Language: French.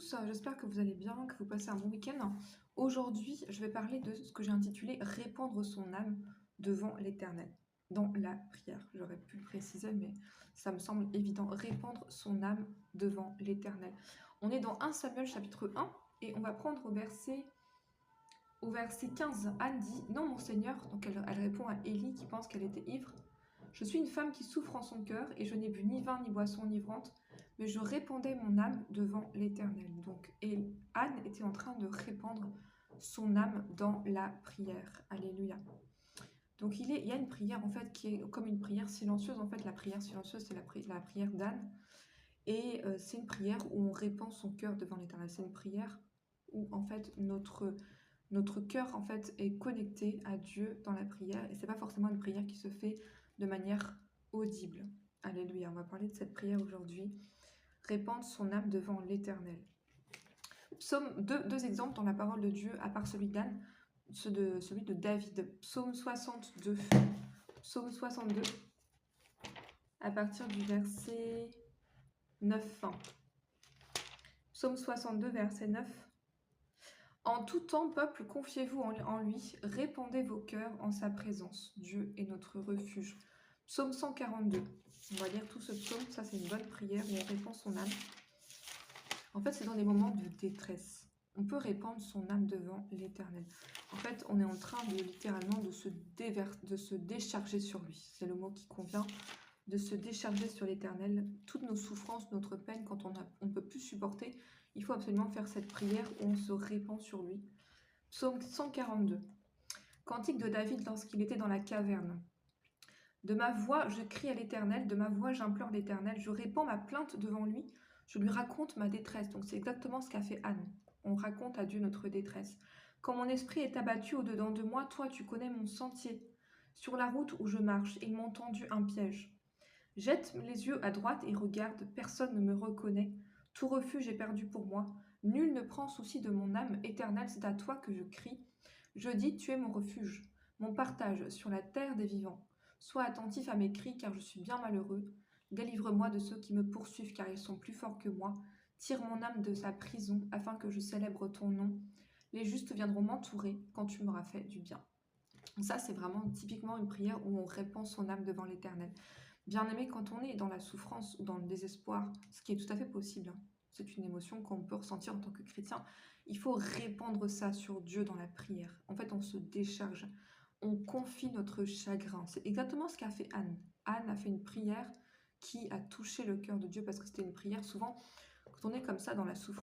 tous, j'espère que vous allez bien, que vous passez un bon week-end. Aujourd'hui, je vais parler de ce que j'ai intitulé «Répandre son âme devant l'Éternel» dans la prière. J'aurais pu le préciser, mais ça me semble évident. Répandre son âme devant l'Éternel. On est dans 1 Samuel chapitre 1 et on va prendre au verset 15. Anne dit: «Non, mon Seigneur», donc elle répond à Élie qui pense qu'elle était ivre. «Je suis une femme qui souffre en son cœur et je n'ai bu ni vin ni boisson enivrante, mais je répandais mon âme devant l'Éternel.» Donc Anne était en train de répandre son âme dans la prière. Alléluia. Donc il y a une prière en fait qui est comme une prière silencieuse. En fait, la prière silencieuse, c'est la prière d'Anne. Et c'est une prière où on répand son cœur devant l'Éternel. C'est une prière où en fait notre cœur en fait est connecté à Dieu dans la prière, et c'est pas forcément une prière qui se fait de manière audible. Alléluia. On va parler de cette prière aujourd'hui. Répandre son âme devant l'Éternel. Psaume, deux exemples dans la parole de Dieu, à part celui d'Anne, celui de David. Psaume 62. Psaume 62, à partir du verset 9. Psaume 62, verset 9. En tout temps, peuple, confiez-vous en lui, répandez vos cœurs en sa présence. Dieu est notre refuge. Psaume 142. On va lire tout ce psaume, ça c'est une bonne prière où on répand son âme. En fait, c'est dans des moments de détresse. On peut répandre son âme devant l'Éternel. En fait, on est en train de littéralement de se décharger sur lui. C'est le mot qui convient, de se décharger sur l'Éternel. Toutes nos souffrances, notre peine, quand on ne peut plus supporter, il faut absolument faire cette prière où on se répand sur lui. Psaume 142. Cantique de David lorsqu'il était dans la caverne. De ma voix, je crie à l'Éternel, de ma voix, j'implore l'Éternel, je répands ma plainte devant lui, je lui raconte ma détresse. Donc c'est exactement ce qu'a fait Anne. On raconte à Dieu notre détresse. Quand mon esprit est abattu au-dedans de moi, toi, tu connais mon sentier. Sur la route où je marche, ils m'ont tendu un piège. Jette les yeux à droite et regarde, personne ne me reconnaît. Tout refuge est perdu pour moi. Nul ne prend souci de mon âme. Éternel, c'est à toi que je crie. Je dis, tu es mon refuge, mon partage sur la terre des vivants. Sois attentif à mes cris, car je suis bien malheureux. Délivre-moi de ceux qui me poursuivent, car ils sont plus forts que moi. Tire mon âme de sa prison, afin que je célèbre ton nom. Les justes viendront m'entourer quand tu m'auras fait du bien. Ça, c'est vraiment typiquement une prière où on répand son âme devant l'Éternel. Bien-aimé, quand on est dans la souffrance ou dans le désespoir, ce qui est tout à fait possible, c'est une émotion qu'on peut ressentir en tant que chrétien, il faut répandre ça sur Dieu dans la prière. En fait, on se décharge, on confie notre chagrin. C'est exactement ce qu'a fait Anne. Anne a fait une prière qui a touché le cœur de Dieu parce que c'était une prière, souvent, quand on est comme ça dans la souffrance,